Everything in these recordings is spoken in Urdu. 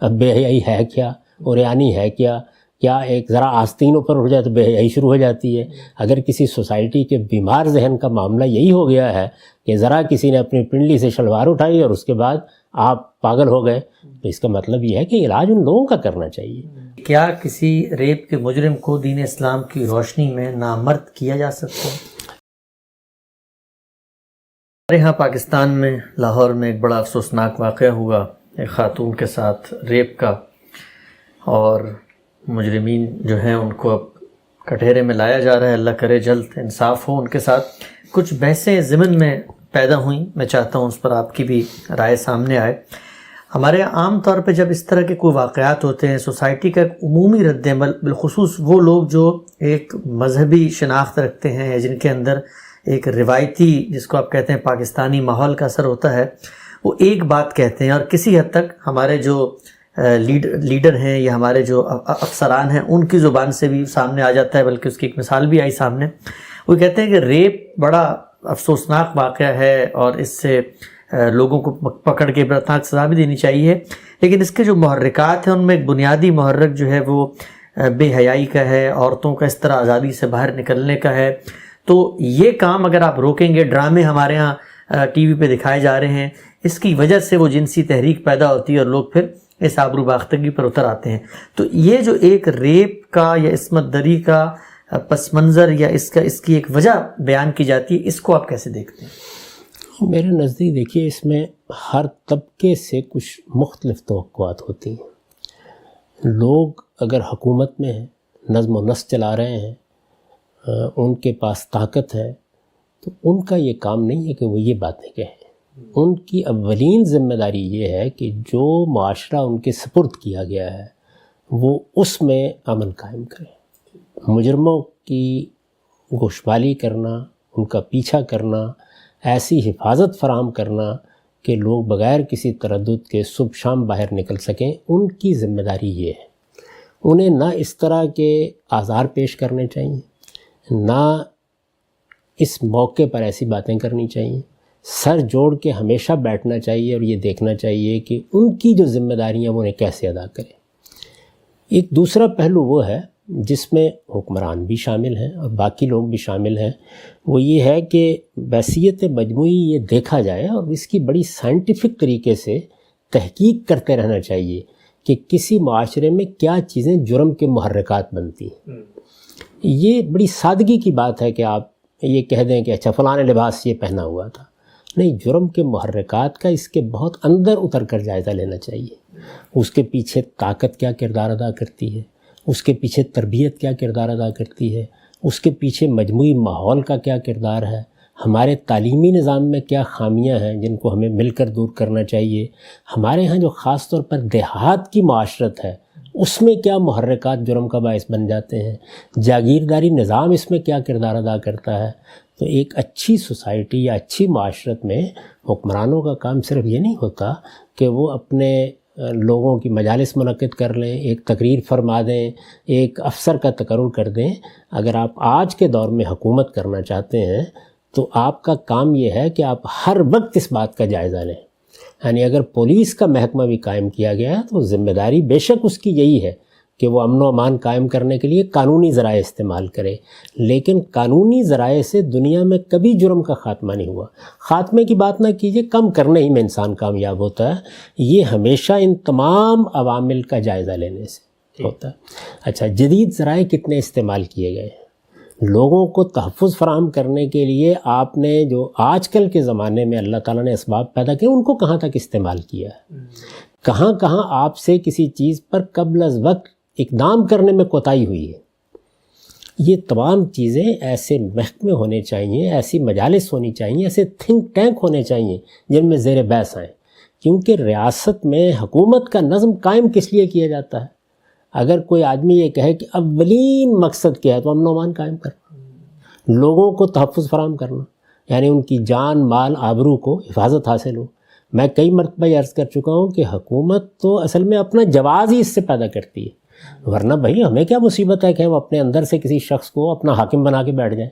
اب بے حیائی ہے کیا، اوریانی ہے کیا؟ کیا ایک ذرا آستین اوپر ہو جائے تو بے حیائی شروع ہو جاتی ہے؟ اگر کسی سوسائٹی کے بیمار ذہن کا معاملہ یہی ہو گیا ہے کہ ذرا کسی نے اپنی پنڈلی سے شلوار اٹھائی اور اس کے بعد آپ پاگل ہو گئے، تو اس کا مطلب یہ ہے کہ علاج ان لوگوں کا کرنا چاہیے۔ کیا کسی ریپ کے مجرم کو دین اسلام کی روشنی میں نامرد کیا جا سکتا ہے؟ ہمارے ہاں پاکستان میں لاہور میں ایک بڑا افسوسناک واقعہ ہوا ایک خاتون کے ساتھ ریپ کا، اور مجرمین جو ہیں ان کو اب کٹہرے میں لایا جا رہا ہے۔ اللہ کرے جلد انصاف ہو ان کے ساتھ۔ کچھ بحثیں ضمن میں پیدا ہوئیں، میں چاہتا ہوں اس پر آپ کی بھی رائے سامنے آئے۔ ہمارے عام طور پہ جب اس طرح کے کوئی واقعات ہوتے ہیں، سوسائٹی کا ایک عمومی رد عمل، بالخصوص وہ لوگ جو ایک مذہبی شناخت رکھتے ہیں یا جن کے اندر ایک روایتی، جس کو آپ کہتے ہیں پاکستانی ماحول کا اثر ہوتا ہے، وہ ایک بات کہتے ہیں، اور کسی حد تک ہمارے جو لیڈر ہیں یا ہمارے جو افسران ہیں ان کی زبان سے بھی سامنے آ جاتا ہے، بلکہ اس کی ایک مثال بھی آئی سامنے۔ وہ کہتے ہیں کہ ریپ بڑا افسوسناک واقعہ ہے اور اس سے لوگوں کو پکڑ کے عبرتناک سزا بھی دینی چاہیے، لیکن اس کے جو محرکات ہیں ان میں ایک بنیادی محرک جو ہے وہ بے حیائی کا ہے، عورتوں کا اس طرح آزادی سے باہر نکلنے کا ہے۔ تو یہ کام اگر آپ روکیں گے، ڈرامے ہمارے ہاں ٹی وی پہ دکھائے جا رہے ہیں، اس کی وجہ سے وہ جنسی تحریک پیدا ہوتی ہے اور لوگ پھر اس آبرو باختگی پر اتر آتے ہیں۔ تو یہ جو ایک ریپ کا یا عصمت دری کا پس منظر یا اس کی ایک وجہ بیان کی جاتی ہے، اس کو آپ کیسے دیکھتے ہیں؟ میرے نزدیک دیکھیے، اس میں ہر طبقے سے کچھ مختلف توقعات ہوتی ہیں۔ لوگ اگر حکومت میں ہیں، نظم و نسق چلا رہے ہیں، ان کے پاس طاقت ہے، تو ان کا یہ کام نہیں ہے کہ وہ یہ باتیں کہیں۔ ان کی اولین ذمہ داری یہ ہے کہ جو معاشرہ ان کے سپرد کیا گیا ہے وہ اس میں امن قائم کریں۔ مجرموں کی گوشمالی کرنا، ان کا پیچھا کرنا، ایسی حفاظت فراہم کرنا کہ لوگ بغیر کسی تردد کے صبح شام باہر نکل سکیں، ان کی ذمہ داری یہ ہے۔ انہیں نہ اس طرح کے آزار پیش کرنے چاہیے، نہ اس موقع پر ایسی باتیں کرنی چاہیے۔ سر جوڑ کے ہمیشہ بیٹھنا چاہیے اور یہ دیکھنا چاہیے کہ ان کی جو ذمہ داریاں وہ انہیں کیسے ادا کریں۔ ایک دوسرا پہلو وہ ہے جس میں حکمران بھی شامل ہیں اور باقی لوگ بھی شامل ہیں، وہ یہ ہے کہ بحثیت مجموعی یہ دیکھا جائے اور اس کی بڑی سائنٹیفک طریقے سے تحقیق کرتے رہنا چاہیے کہ کسی معاشرے میں کیا چیزیں جرم کے محرکات بنتی ہیں۔ یہ بڑی سادگی کی بات ہے کہ آپ یہ کہہ دیں کہ اچھا فلاں لباس یہ پہنا ہوا تھا، نہیں، جرم کے محرکات کا اس کے بہت اندر اتر کر جائزہ لینا چاہیے۔ اس کے پیچھے طاقت کیا کردار ادا کرتی ہے، اس کے پیچھے تربیت کیا کردار ادا کرتی ہے، اس کے پیچھے مجموعی ماحول کا کیا کردار ہے، ہمارے تعلیمی نظام میں کیا خامیاں ہیں جن کو ہمیں مل کر دور کرنا چاہیے، ہمارے ہاں جو خاص طور پر دیہات کی معاشرت ہے اس میں کیا محرکات جرم کا باعث بن جاتے ہیں، جاگیرداری نظام اس میں کیا کردار ادا کرتا ہے۔ تو ایک اچھی سوسائٹی یا اچھی معاشرت میں حکمرانوں کا کام صرف یہ نہیں ہوتا کہ وہ اپنے لوگوں کی مجالس منعقد کر لیں، ایک تقریر فرما دیں، ایک افسر کا تقرر کر دیں۔ اگر آپ آج کے دور میں حکومت کرنا چاہتے ہیں تو آپ کا کام یہ ہے کہ آپ ہر وقت اس بات کا جائزہ لیں۔ یعنی اگر پولیس کا محکمہ بھی قائم کیا گیا ہے تو ذمہ داری بے شک اس کی یہی ہے کہ وہ امن و امان قائم کرنے کے لیے قانونی ذرائع استعمال کرے، لیکن قانونی ذرائع سے دنیا میں کبھی جرم کا خاتمہ نہیں ہوا۔ خاتمے کی بات نہ کیجیے، کم کرنے ہی میں انسان کامیاب ہوتا ہے۔ یہ ہمیشہ ان تمام عوامل کا جائزہ لینے سے ہوتا ہے۔ اچھا، جدید ذرائع کتنے استعمال کیے گئے ہیں؟ لوگوں کو تحفظ فراہم کرنے کے لیے آپ نے جو آج کل کے زمانے میں اللہ تعالیٰ نے اسباب پیدا کیے ان کو کہاں تک استعمال کیا ہے؟ کہاں کہاں آپ سے کسی چیز پر قبل از وقت اقدام کرنے میں کوتاہی ہوئی ہے؟ یہ تمام چیزیں ایسے محکمے ہونے چاہیے، ایسی مجالس ہونی چاہیے، ایسے تھنک ٹینک ہونے چاہیے جن میں زیر بحث آئیں، کیونکہ ریاست میں حکومت کا نظم قائم کس لیے کیا جاتا ہے؟ اگر کوئی آدمی یہ کہے کہ اولین مقصد کیا ہے تو امن و امان قائم کرنا، لوگوں کو تحفظ فراہم کرنا، یعنی ان کی جان مال آبرو کو حفاظت حاصل ہو۔ میں کئی مرتبہ یہ عرض کر چکا ہوں کہ حکومت تو اصل میں اپنا جواز ہی اس سے پیدا کرتی ہے، ورنہ بھائی ہمیں کیا مصیبت ہے کہ ہم اپنے اندر سے کسی شخص کو اپنا حاکم بنا کے بیٹھ جائیں؟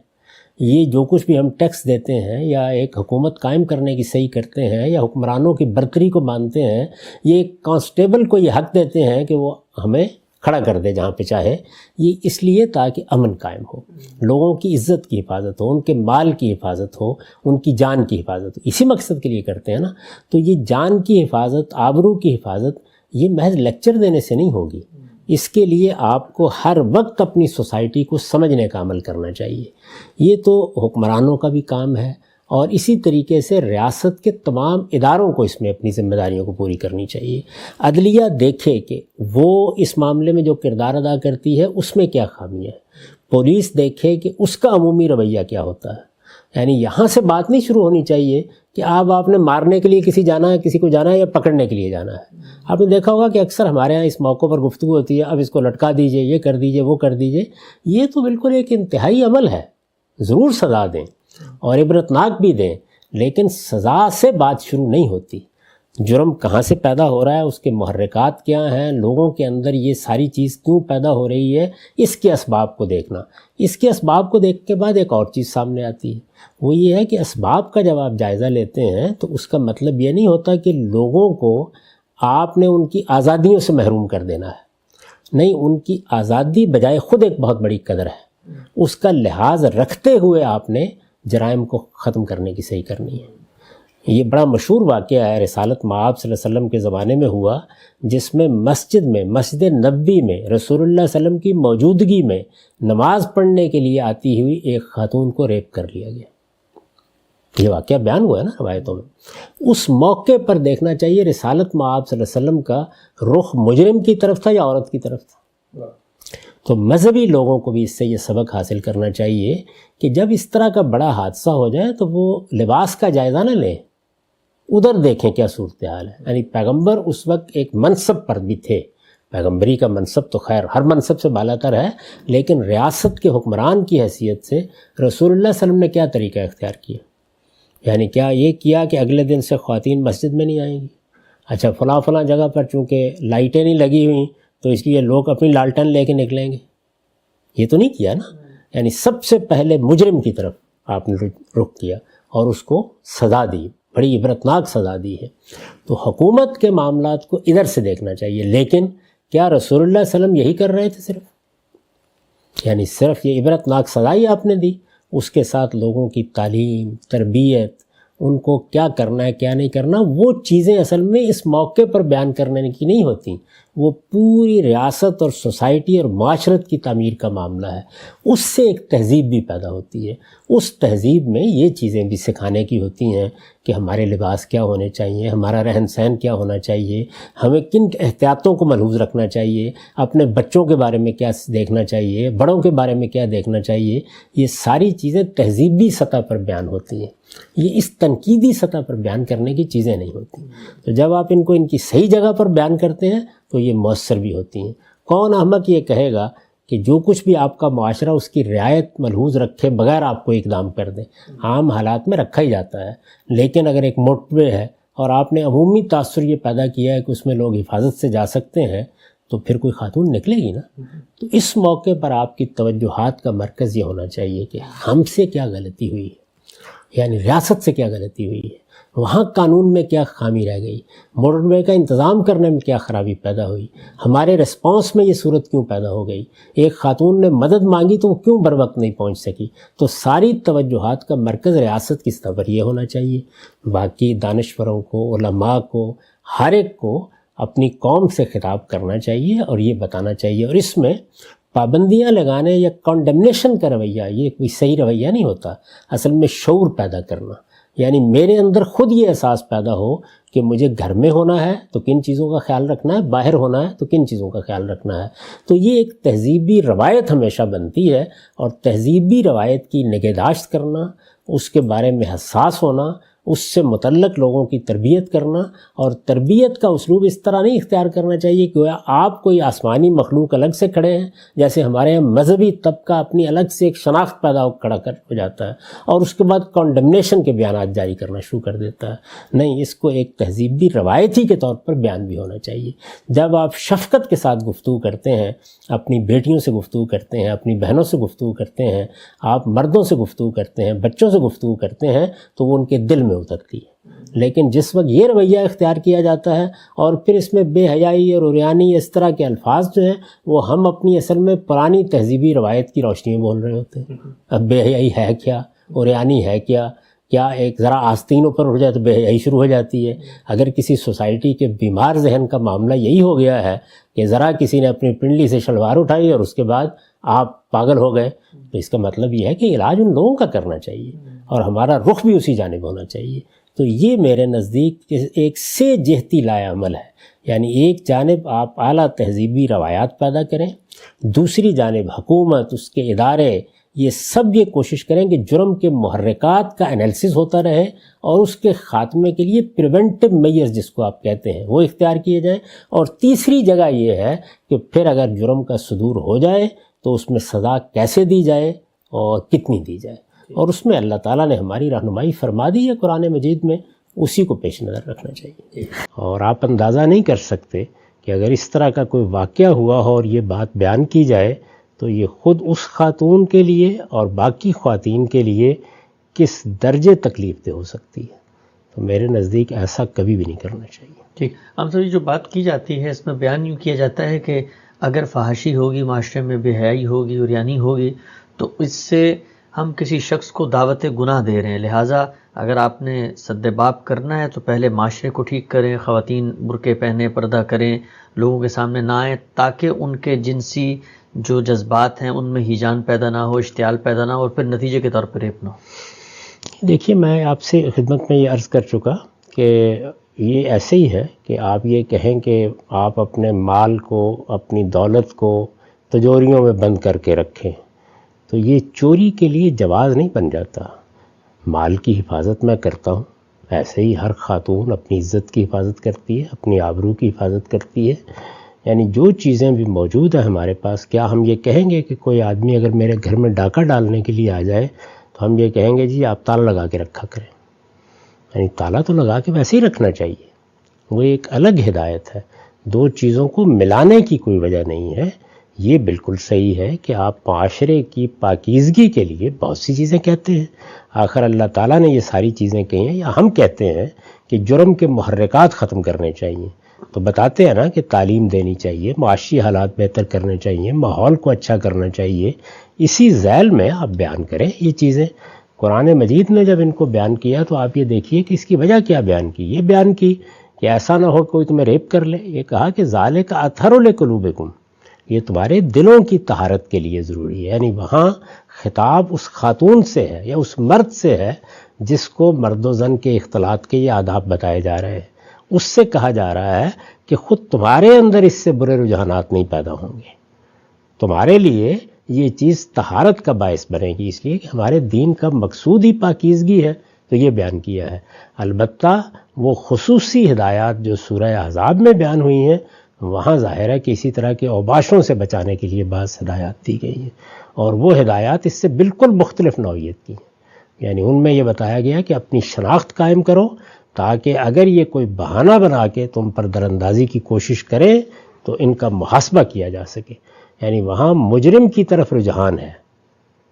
یہ جو کچھ بھی ہم ٹیکس دیتے ہیں یا ایک حکومت قائم کرنے کی صحیح کرتے ہیں یا حکمرانوں کی برتری کو مانتے ہیں، یہ ایک کانسٹیبل کو یہ حق دیتے ہیں کہ وہ ہمیں کھڑا کر دے جہاں پہ چاہے، یہ اس لیے تاکہ امن قائم ہو، لوگوں کی عزت کی حفاظت ہو، ان کے مال کی حفاظت ہو، ان کی جان کی حفاظت ہو، اسی مقصد کے لیے کرتے ہیں نا۔ تو یہ جان کی حفاظت، آبرو کی حفاظت، یہ محض لیکچر دینے سے نہیں ہوگی، اس کے لیے آپ کو ہر وقت اپنی سوسائٹی کو سمجھنے کا عمل کرنا چاہیے۔ یہ تو حکمرانوں کا بھی کام ہے، اور اسی طریقے سے ریاست کے تمام اداروں کو اس میں اپنی ذمہ داریوں کو پوری کرنی چاہیے۔ عدلیہ دیکھے کہ وہ اس معاملے میں جو کردار ادا کرتی ہے اس میں کیا خامی ہے، پولیس دیکھے کہ اس کا عمومی رویہ کیا ہوتا ہے۔ یعنی یہاں سے بات نہیں شروع ہونی چاہیے کہ آپ نے مارنے کے لیے کسی کو جانا ہے یا پکڑنے کے لیے جانا ہے۔ آپ نے دیکھا ہوگا کہ اکثر ہمارے ہاں اس موقع پر گفتگو ہوتی ہے، اب اس کو لٹکا دیجئے، یہ کر دیجئے، وہ کر دیجئے۔ یہ تو بالکل ایک انتہائی عمل ہے، ضرور سزا دیں اور عبرتناک بھی دیں، لیکن سزا سے بات شروع نہیں ہوتی۔ جرم کہاں سے پیدا ہو رہا ہے، اس کے محرکات کیا ہیں، لوگوں کے اندر یہ ساری چیز کیوں پیدا ہو رہی ہے، اس کے اسباب کو دیکھنا۔ اس کے اسباب کو دیکھ کے بعد ایک اور چیز سامنے آتی ہے، وہ یہ ہے کہ اسباب کا جب آپ جائزہ لیتے ہیں تو اس کا مطلب یہ نہیں ہوتا کہ لوگوں کو آپ نے ان کی آزادیوں سے محروم کر دینا ہے، نہیں، ان کی آزادی بجائے خود ایک بہت بڑی قدر ہے، اس کا لحاظ رکھتے ہوئے آپ نے جرائم کو ختم کرنے کی صحیح کرنی ہے۔ یہ بڑا مشہور واقعہ ہے، رسالت مآب صلی اللہ علیہ وسلم کے زمانے میں ہوا، جس میں مسجد نبوی میں رسول اللہ صلی اللہ علیہ وسلم کی موجودگی میں نماز پڑھنے کے لیے آتی ہوئی ایک خاتون کو ریپ کر لیا گیا۔ یہ واقعہ بیان ہوا ہے نا روایتوں میں۔ اس موقع پر دیکھنا چاہیے رسالت مآب صلی اللہ علیہ وسلم کا رخ مجرم کی طرف تھا یا عورت کی طرف تھا۔ تو مذہبی لوگوں کو بھی اس سے یہ سبق حاصل کرنا چاہیے کہ جب اس طرح کا بڑا حادثہ ہو جائے تو وہ لباس کا جائزہ نہ لیں، ادھر دیکھیں کیا صورتحال ہے۔ یعنی پیغمبر اس وقت ایک منصب پر بھی تھے، پیغمبری کا منصب تو خیر ہر منصب سے بالا تر ہے، لیکن ریاست کے حکمران کی حیثیت سے رسول اللہ صلی اللہ علیہ وسلم نے کیا طریقہ اختیار کیا؟ یعنی کیا یہ کیا کہ اگلے دن سے خواتین مسجد میں نہیں آئیں گی؟ اچھا فلاں جگہ پر چونکہ لائٹیں نہیں لگی ہوئیں تو اس لیے لوگ اپنی لالٹن لے کے نکلیں گے؟ یہ تو نہیں کیا نا۔ یعنی سب سے پہلے مجرم کی طرف آپ نے رخ کیا اور اس کو سزا دی، بڑی عبرتناک سزا دی ہے۔ تو حکومت کے معاملات کو ادھر سے دیکھنا چاہیے، لیکن کیا رسول اللہ صلی اللہ علیہ وسلم یہی کر رہے تھے صرف؟ یعنی صرف یہ عبرتناک سزا ہی آپ نے دی؟ اس کے ساتھ لوگوں کی تعلیم، تربیت، ان کو کیا کرنا ہے کیا نہیں کرنا، وہ چیزیں اصل میں اس موقع پر بیان کرنے کی نہیں ہوتی، وہ پوری ریاست اور سوسائٹی اور معاشرت کی تعمیر کا معاملہ ہے۔ اس سے ایک تہذیب بھی پیدا ہوتی ہے، اس تہذیب میں یہ چیزیں بھی سکھانے کی ہوتی ہیں کہ ہمارے لباس کیا ہونے چاہیے، ہمارا رہن سہن کیا ہونا چاہیے، ہمیں کن احتیاطوں کو ملحوظ رکھنا چاہیے، اپنے بچوں کے بارے میں کیا دیکھنا چاہیے، بڑوں کے بارے میں کیا دیکھنا چاہیے۔ یہ ساری چیزیں تہذیبی سطح پر بیان ہوتی ہیں، یہ اس تنقیدی سطح پر بیان کرنے کی چیزیں نہیں ہوتی۔ تو جب آپ ان کو ان کی صحیح جگہ پر بیان کرتے ہیں تو یہ مؤثر بھی ہوتی ہیں۔ کون احمق یہ کہے گا کہ جو کچھ بھی آپ کا معاشرہ اس کی رعایت ملحوظ رکھے بغیر آپ کو اقدام کر دے؟ عام حالات میں رکھا ہی جاتا ہے، لیکن اگر ایک موٹ وے ہے اور آپ نے عمومی تاثر یہ پیدا کیا ہے کہ اس میں لوگ حفاظت سے جا سکتے ہیں، تو پھر کوئی خاتون نکلے گی نا۔ تو اس موقع پر آپ کی توجہات کا مرکز یہ ہونا چاہیے کہ ہم سے کیا غلطی ہوئی ہے، یعنی ریاست سے کیا غلطی ہوئی ہے، وہاں قانون میں کیا خامی رہ گئی، موٹر وے کا انتظام کرنے میں کیا خرابی پیدا ہوئی، ہمارے رسپانس میں یہ صورت کیوں پیدا ہو گئی، ایک خاتون نے مدد مانگی تو وہ کیوں بر وقت نہیں پہنچ سکی۔ تو ساری توجہات کا مرکز ریاست کی سطح پر یہ ہونا چاہیے۔ باقی دانشوروں کو، علماء کو، ہر ایک کو اپنی قوم سے خطاب کرنا چاہیے اور یہ بتانا چاہیے، اور اس میں پابندیاں لگانے یا کنڈمنیشن کا رویہ یہ کوئی صحیح رویہ نہیں ہوتا۔ اصل میں شعور پیدا کرنا، یعنی میرے اندر خود یہ احساس پیدا ہو کہ مجھے گھر میں ہونا ہے تو کن چیزوں کا خیال رکھنا ہے، باہر ہونا ہے تو کن چیزوں کا خیال رکھنا ہے۔ تو یہ ایک تہذیبی روایت ہمیشہ بنتی ہے، اور تہذیبی روایت کی نگہداشت کرنا، اس کے بارے میں حساس ہونا، اس سے متعلق لوگوں کی تربیت کرنا، اور تربیت کا اسلوب اس طرح نہیں اختیار کرنا چاہیے کہ آپ کوئی آسمانی مخلوق الگ سے کھڑے ہیں، جیسے ہمارے یہاں مذہبی طبقہ اپنی الگ سے ایک شناخت پیدا کھڑا ہو جاتا ہے اور اس کے بعد کانڈمنیشن کے بیانات جاری کرنا شروع کر دیتا ہے۔ نہیں، اس کو ایک تہذیبی روایتی کے طور پر بیان بھی ہونا چاہیے۔ جب آپ شفقت کے ساتھ گفتگو کرتے ہیں، اپنی بیٹیوں سے گفتگو کرتے ہیں، اپنی بہنوں سے گفتگو کرتے ہیں، آپ مردوں سے گفتگو کرتے ہیں، بچوں سے گفتگو کرتے ہیں، تو وہ ان کے دل میں اترتی ہے۔ لیکن جس وقت یہ رویہ اختیار کیا جاتا ہے اور پھر اس میں بے حیائی اور عریانی اس طرح کے الفاظ جو ہیں وہ ہم اپنی اصل میں پرانی تہذیبی روایت کی روشنی میں بول رہے ہوتے ہیں۔ اب بے حیائی ہے کیا، عریانی ہے کیا؟ کیا ایک ذرا آستین اوپر اٹھ جائے تو بے حیائی شروع ہو جاتی ہے؟ اگر کسی سوسائٹی کے بیمار ذہن کا معاملہ یہی ہو گیا ہے کہ ذرا کسی نے اپنی پنڈلی سے شلوار اٹھائی اور اس کے بعد آپ پاگل ہو گئے، تو اس کا مطلب یہ ہے کہ علاج ان لوگوں کا کرنا چاہیے اور ہمارا رخ بھی اسی جانب ہونا چاہیے۔ تو یہ میرے نزدیک ایک سے جہتی لائے عمل ہے، یعنی ایک جانب آپ اعلیٰ تہذیبی روایات پیدا کریں، دوسری جانب حکومت، اس کے ادارے، یہ سب یہ کوشش کریں کہ جرم کے محرکات کا انالیسس ہوتا رہے اور اس کے خاتمے کے لیے پریونٹیو میئرز جس کو آپ کہتے ہیں وہ اختیار کیے جائیں۔ اور تیسری جگہ یہ ہے کہ پھر اگر جرم کا صدور ہو جائے تو اس میں سزا کیسے دی جائے اور کتنی دی جائے، اور اس میں اللہ تعالیٰ نے ہماری رہنمائی فرما دی ہے قرآن مجید میں، اسی کو پیش نظر رکھنا چاہیے۔ اور آپ اندازہ نہیں کر سکتے کہ اگر اس طرح کا کوئی واقعہ ہوا ہو اور یہ بات بیان کی جائے تو یہ خود اس خاتون کے لیے اور باقی خواتین کے لیے کس درجے تکلیف دہ ہو سکتی ہے۔ تو میرے نزدیک ایسا کبھی بھی نہیں کرنا چاہیے۔ ٹھیک، ہم سب جو بات کی جاتی ہے اس میں بیان یوں کیا جاتا ہے کہ اگر فحاشی ہوگی، معاشرے میں بے حیائی ہوگی، عریانی ہوگی، تو اس سے ہم کسی شخص کو دعوت گناہ دے رہے ہیں، لہٰذا اگر آپ نے سد باب کرنا ہے تو پہلے معاشرے کو ٹھیک کریں، خواتین برقعے پہنے، پردہ کریں، لوگوں کے سامنے نہ آئیں، تاکہ ان کے جنسی جو جذبات ہیں ان میں ہیجان پیدا نہ ہو، اشتعال پیدا نہ ہو، اور پھر نتیجے کے طور پر ریپ نہ ہو۔ دیکھیے، میں آپ سے خدمت میں یہ عرض کر چکا کہ یہ ایسے ہی ہے کہ آپ یہ کہیں کہ آپ اپنے مال کو، اپنی دولت کو تجوریوں میں بند کر کے رکھیں، تو یہ چوری کے لیے جواز نہیں بن جاتا۔ مال کی حفاظت میں کرتا ہوں، ایسے ہی ہر خاتون اپنی عزت کی حفاظت کرتی ہے، اپنی آبرو کی حفاظت کرتی ہے۔ یعنی جو چیزیں بھی موجود ہیں ہمارے پاس، کیا ہم یہ کہیں گے کہ کوئی آدمی اگر میرے گھر میں ڈاکہ ڈالنے کے لیے آ جائے تو ہم یہ کہیں گے جی آپ تالا لگا کے رکھا کریں؟ یعنی تالا تو لگا کے ویسے ہی رکھنا چاہیے، وہ ایک الگ ہدایت ہے، دو چیزوں کو ملانے کی کوئی وجہ نہیں ہے۔ یہ بالکل صحیح ہے کہ آپ معاشرے کی پاکیزگی کے لیے بہت سی چیزیں کہتے ہیں، آخر اللہ تعالیٰ نے یہ ساری چیزیں کہی ہیں، یا ہم کہتے ہیں کہ جرم کے محرکات ختم کرنے چاہیے، تو بتاتے ہیں نا کہ تعلیم دینی چاہیے، معاشی حالات بہتر کرنے چاہیے، ماحول کو اچھا کرنا چاہیے۔ اسی ذیل میں آپ بیان کریں یہ چیزیں۔ قرآن مجید نے جب ان کو بیان کیا تو آپ یہ دیکھیے کہ اس کی وجہ کیا بیان کی۔ یہ بیان کی کہ ایسا نہ ہو کوئی تمہیں ریپ کر لے، یہ کہا کہ ذالک اطہر لقلوبکم، یہ تمہارے دلوں کی طہارت کے لیے ضروری ہے۔ یعنی وہاں خطاب اس خاتون سے ہے یا اس مرد سے ہے جس کو مرد و زن کے اختلاط کے یہ آداب بتائے جا رہے ہیں، اس سے کہا جا رہا ہے کہ خود تمہارے اندر اس سے برے رجحانات نہیں پیدا ہوں گے، تمہارے لیے یہ چیز طہارت کا باعث بنے گی، اس لیے کہ ہمارے دین کا مقصود ہی پاکیزگی ہے، تو یہ بیان کیا ہے۔ البتہ وہ خصوصی ہدایات جو سورہ احزاب میں بیان ہوئی ہیں، وہاں ظاہر ہے کہ اسی طرح کے اوباشوں سے بچانے کے لیے بعض ہدایات دی گئی ہیں، اور وہ ہدایات اس سے بالکل مختلف نوعیت کی ہیں۔ یعنی ان میں یہ بتایا گیا کہ اپنی شناخت قائم کرو، تاکہ اگر یہ کوئی بہانہ بنا کے تم پر دراندازی کی کوشش کرے تو ان کا محاسبہ کیا جا سکے۔ یعنی وہاں مجرم کی طرف رجحان ہے،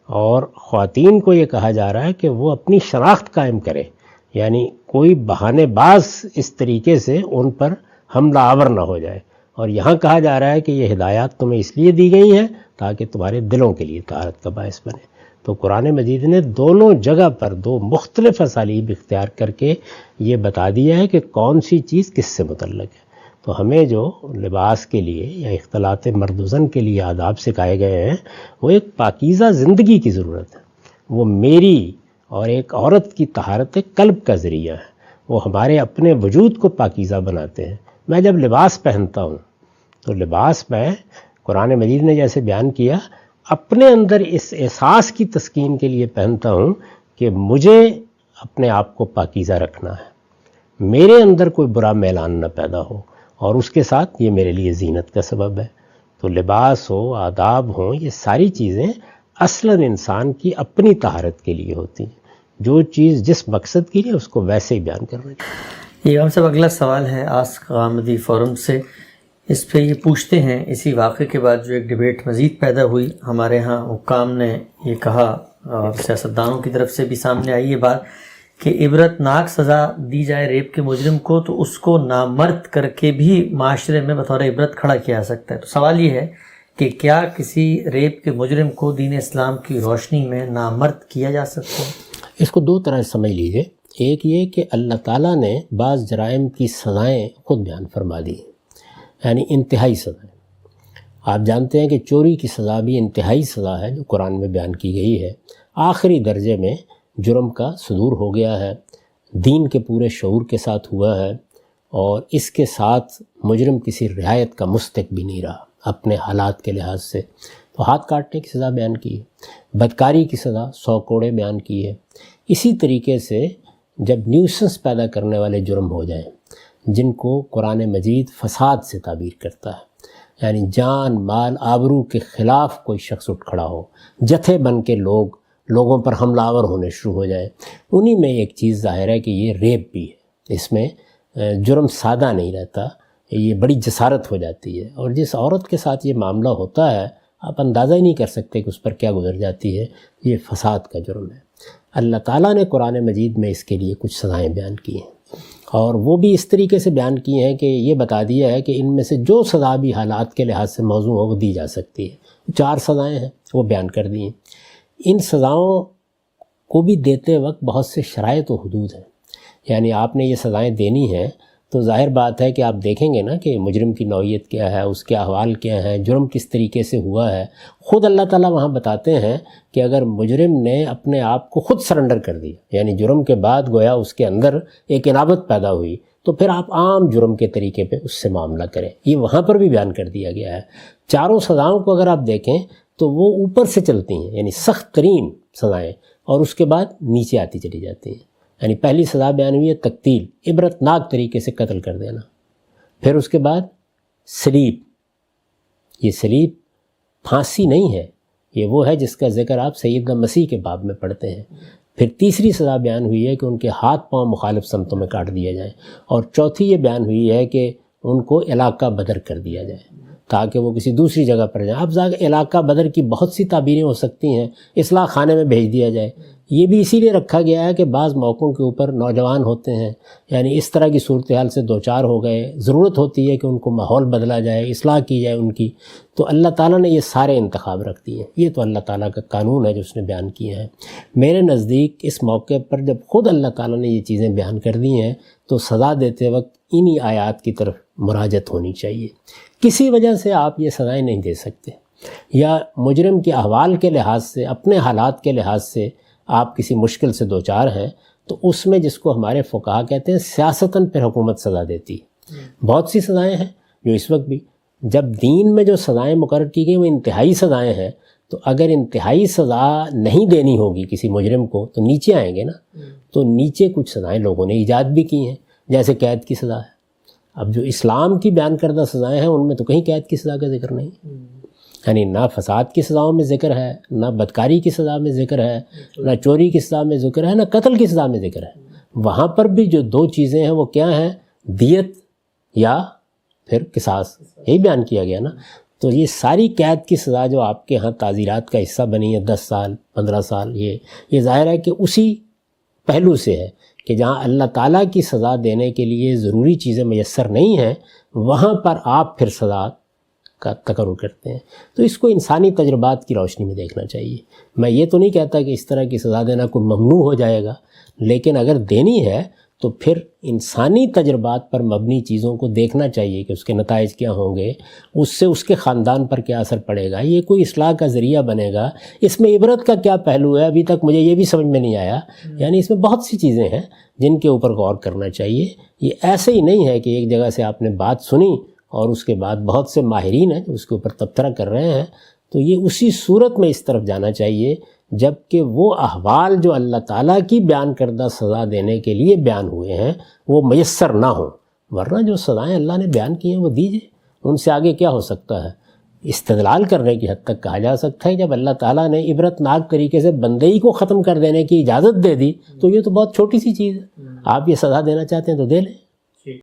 اور خواتین کو یہ کہا جا رہا ہے کہ وہ اپنی شناخت قائم کرے، یعنی کوئی بہانے باز اس طریقے سے ان پر حملہ آور نہ ہو جائے۔ اور یہاں کہا جا رہا ہے کہ یہ ہدایات تمہیں اس لیے دی گئی ہیں تاکہ تمہارے دلوں کے لیے طہارت کا باعث بنے۔ تو قرآن مجید نے دونوں جگہ پر دو مختلف اسالیب اختیار کر کے یہ بتا دیا ہے کہ کون سی چیز کس سے متعلق ہے۔ تو ہمیں جو لباس کے لیے یا اختلاط مرد و زن کے لیے آداب سکھائے گئے ہیں، وہ ایک پاکیزہ زندگی کی ضرورت ہے، وہ میری اور ایک عورت کی طہارت قلب کا ذریعہ ہے، وہ ہمارے اپنے وجود کو پاکیزہ بناتے ہیں۔ میں جب لباس پہنتا ہوں تو لباس میں قرآن مجید نے جیسے بیان کیا، اپنے اندر اس احساس کی تسکین کے لیے پہنتا ہوں کہ مجھے اپنے آپ کو پاکیزہ رکھنا ہے، میرے اندر کوئی برا میلان نہ پیدا ہو، اور اس کے ساتھ یہ میرے لیے زینت کا سبب ہے۔ تو لباس ہو، آداب ہوں، یہ ساری چیزیں اصلاً انسان کی اپنی طہارت کے لیے ہوتی ہیں۔ جو چیز جس مقصد کے لیے، اس کو ویسے ہی بیان کرنا چاہیے۔ یہ ہم سب اگلا سوال ہے آسک غامدی فورم سے، اس پہ یہ پوچھتے ہیں اسی واقعے کے بعد جو ایک ڈیبیٹ مزید پیدا ہوئی، ہمارے ہاں حکام نے یہ کہا اور سیاستدانوں کی طرف سے بھی سامنے آئی یہ بات کہ عبرت ناک سزا دی جائے ریپ کے مجرم کو تو اس کو نامرد کر کے بھی معاشرے میں بطور عبرت کھڑا کیا جا سکتا ہے۔ تو سوال یہ ہے کہ کیا کسی ریپ کے مجرم کو دین اسلام کی روشنی میں نامرد کیا جا سکتا ہے؟ اس کو دو طرح سے سمجھ لیجئے۔ ایک یہ کہ اللہ تعالیٰ نے بعض جرائم کی سزائیں خود بیان فرما دی، یعنی انتہائی سزائیں۔ آپ جانتے ہیں کہ چوری کی سزا بھی انتہائی سزا ہے جو قرآن میں بیان کی گئی ہے۔ آخری درجے میں جرم کا صدور ہو گیا ہے، دین کے پورے شعور کے ساتھ ہوا ہے، اور اس کے ساتھ مجرم کسی رعایت کا مستحق بھی نہیں رہا اپنے حالات کے لحاظ سے۔ تو ہاتھ کاٹنے کی سزا بیان کی ہے، بدکاری کی سزا 100 کوڑے بیان کی ہے۔ اسی طریقے سے جب نیوسنس پیدا کرنے والے جرم ہو جائیں، جن کو قرآن مجید فساد سے تعبیر کرتا ہے، یعنی جان مال آبرو کے خلاف کوئی شخص اٹھ کھڑا ہو، جتھے بن کے لوگوں پر حملہ آور ہونے شروع ہو جائیں، انہی میں ایک چیز ظاہر ہے کہ یہ ریپ بھی ہے۔ اس میں جرم سادہ نہیں رہتا، یہ بڑی جسارت ہو جاتی ہے، اور جس عورت کے ساتھ یہ معاملہ ہوتا ہے آپ اندازہ ہی نہیں کر سکتے کہ اس پر کیا گزر جاتی ہے۔ یہ فساد کا جرم ہے۔ اللہ تعالیٰ نے قرآن مجید میں اس کے لیے کچھ سزائیں بیان کی ہیں، اور وہ بھی اس طریقے سے بیان کی ہیں کہ یہ بتا دیا ہے کہ ان میں سے جو سزا بھی حالات کے لحاظ سے موزوں ہو وہ دی جا سکتی ہے۔ 4 سزائیں ہیں وہ بیان کر دی ہیں۔ ان سزاؤں کو بھی دیتے وقت بہت سے شرائط و حدود ہیں، یعنی آپ نے یہ سزائیں دینی ہیں تو ظاہر بات ہے کہ آپ دیکھیں گے نا کہ مجرم کی نوعیت کیا ہے، اس کے احوال کیا ہیں، جرم کس طریقے سے ہوا ہے۔ خود اللہ تعالیٰ وہاں بتاتے ہیں کہ اگر مجرم نے اپنے آپ کو خود سرنڈر کر دیا، یعنی جرم کے بعد گویا اس کے اندر ایک انابت پیدا ہوئی، تو پھر آپ عام جرم کے طریقے پہ اس سے معاملہ کریں۔ یہ وہاں پر بھی بیان کر دیا گیا ہے۔ 4 سزاؤں کو اگر آپ دیکھیں تو وہ اوپر سے چلتی ہیں، یعنی سخت ترین سزائیں، اور اس کے بعد نیچے آتی چلی جاتی ہیں۔ یعنی پہلی سزا بیان ہوئی ہے تقتیل، عبرت ناک طریقے سے قتل کر دینا۔ پھر اس کے بعد سلیب، یہ سلیب پھانسی نہیں ہے، یہ وہ ہے جس کا ذکر آپ سیدنا مسیح کے باب میں پڑھتے ہیں۔ پھر تیسری سزا بیان ہوئی ہے کہ ان کے ہاتھ پاؤں مخالف سمتوں میں کاٹ دیا جائیں، اور چوتھی یہ بیان ہوئی ہے کہ ان کو علاقہ بدر کر دیا جائے تاکہ وہ کسی دوسری جگہ پر جائیں۔ اب علاقہ بدر کی بہت سی تعبیریں ہو سکتی ہیں، اصلاح خانے میں بھیج دیا جائے۔ یہ بھی اسی لیے رکھا گیا ہے کہ بعض موقعوں کے اوپر نوجوان ہوتے ہیں، یعنی اس طرح کی صورتحال سے دوچار ہو گئے، ضرورت ہوتی ہے کہ ان کو ماحول بدلا جائے، اصلاح کی جائے ان کی، تو اللہ تعالیٰ نے یہ سارے انتخاب رکھ دیے ہیں۔ یہ تو اللہ تعالیٰ کا قانون ہے جو اس نے بیان کیا ہے۔ میرے نزدیک اس موقع پر جب خود اللہ تعالیٰ نے یہ چیزیں بیان کر دی ہیں تو سزا دیتے وقت انہی آیات کی طرف مراجعت ہونی چاہیے۔ کسی وجہ سے آپ یہ سزائیں نہیں دے سکتے، یا مجرم کے احوال کے لحاظ سے، اپنے حالات کے لحاظ سے آپ کسی مشکل سے دوچار ہیں، تو اس میں جس کو ہمارے فقہا کہتے ہیں سیاستاً پھر حکومت سزا دیتی ہے۔ بہت سی سزائیں ہیں جو اس وقت بھی، جب دین میں جو سزائیں مقرر کی گئی وہ انتہائی سزائیں ہیں، تو اگر انتہائی سزا نہیں دینی ہوگی کسی مجرم کو تو نیچے آئیں گے نا، تو نیچے کچھ سزائیں لوگوں نے ایجاد بھی کی ہیں، جیسے قید کی سزا ہے۔ اب جو اسلام کی بیان کردہ سزائیں ہیں ان میں تو کہیں قید کی سزا کا ذکر نہیں، یعنی نہ فساد کی سزاؤں میں ذکر ہے، نہ بدکاری کی سزا میں ذکر ہے، نہ چوری کی سزا میں ذکر ہے، نہ قتل کی سزا میں ذکر ہے۔ وہاں پر بھی جو 2 چیزیں ہیں وہ کیا ہیں؟ دیت یا پھر قصاص، یہی بیان کیا گیا نا۔ تو یہ ساری قید کی سزا جو آپ کے ہاں تعزیرات کا حصہ بنی ہے 10 سال 15 سال، یہ ظاہر ہے کہ اسی پہلو سے ہے کہ جہاں اللہ تعالیٰ کی سزا دینے کے لیے ضروری چیزیں میسر نہیں ہیں وہاں پر آپ پھر سزا کا تقرر کرتے ہیں۔ تو اس کو انسانی تجربات کی روشنی میں دیکھنا چاہیے۔ میں یہ تو نہیں کہتا کہ اس طرح کی سزا دینا کوئی ممنوع ہو جائے گا، لیکن اگر دینی ہے تو پھر انسانی تجربات پر مبنی چیزوں کو دیکھنا چاہیے کہ اس کے نتائج کیا ہوں گے، اس سے اس کے خاندان پر کیا اثر پڑے گا، یہ کوئی اصلاح کا ذریعہ بنے گا، اس میں عبرت کا کیا پہلو ہے ابھی تک مجھے یہ بھی سمجھ میں نہیں آیا۔ یعنی اس میں بہت سی چیزیں ہیں جن کے اوپر غور کرنا چاہیے۔ یہ ایسے ہی نہیں ہے کہ ایک جگہ سے آپ نے بات سنی اور اس کے بعد بہت سے ماہرین ہیں جو اس کے اوپر تبصرہ کر رہے ہیں، تو یہ اسی صورت میں اس طرف جانا چاہیے جب کہ وہ احوال جو اللہ تعالیٰ کی بیان کردہ سزا دینے کے لیے بیان ہوئے ہیں وہ میسر نہ ہوں، ورنہ جو سزائیں اللہ نے بیان کی ہیں وہ دیجیے، ان سے آگے کیا ہو سکتا ہے۔ استدلال کرنے کی حد تک کہا جا سکتا ہے جب اللہ تعالیٰ نے عبرت ناک طریقے سے بندگی کو ختم کر دینے کی اجازت دے دی تو یہ تو بہت چھوٹی سی چیز ہے، آپ یہ سزا دینا چاہتے ہیں تو دے لیں۔